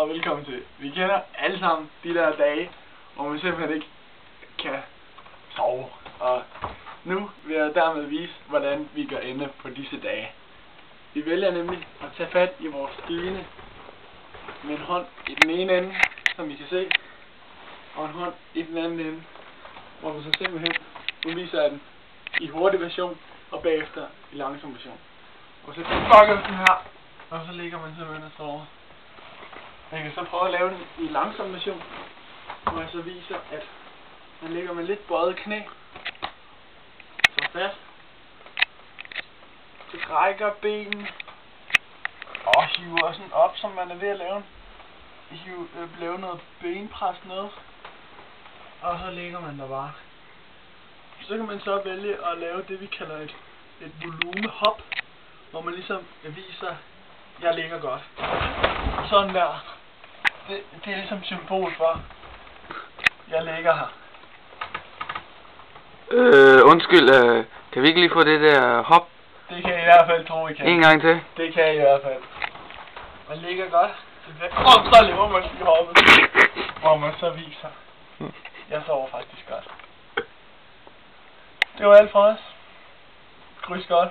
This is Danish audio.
og velkommen til. Vi kender alle sammen de der dage, hvor man simpelthen ikke kan sove. Og nu vil jeg dermed vise, hvordan vi gør ende på disse dage. Vi vælger nemlig at tage fat i vores dyne med en hånd i den ene ende, som I kan se, og en hånd i den anden ende, hvor vi så simpelthen, nu viser jeg den i hurtig version, og bagefter i langsom version. Og så bakker den her, og så ligger man simpelthen og sover. Jeg kan så prøve at lave den i langsom version, hvor jeg så viser, at man ligger med lidt bøjet knæ, så fast, trækker benen, og hiver sådan op, som man er ved at lave noget benpres noget, og så ligger man der bare. Så kan man så vælge at lave det, vi kalder et volumehop, hvor man ligesom viser, jeg ligger godt. Sådan der. Det er ligesom symbol for, jeg ligger her. Undskyld, kan vi ikke lige få det der hop? Det kan jeg i hvert fald tro, I kan. En gang til. Det kan jeg i hvert fald. Man ligger godt. Og så laver man lige hoppet, hvor man så viser, jeg sover faktisk godt. Det var alt for os. Kryds godt.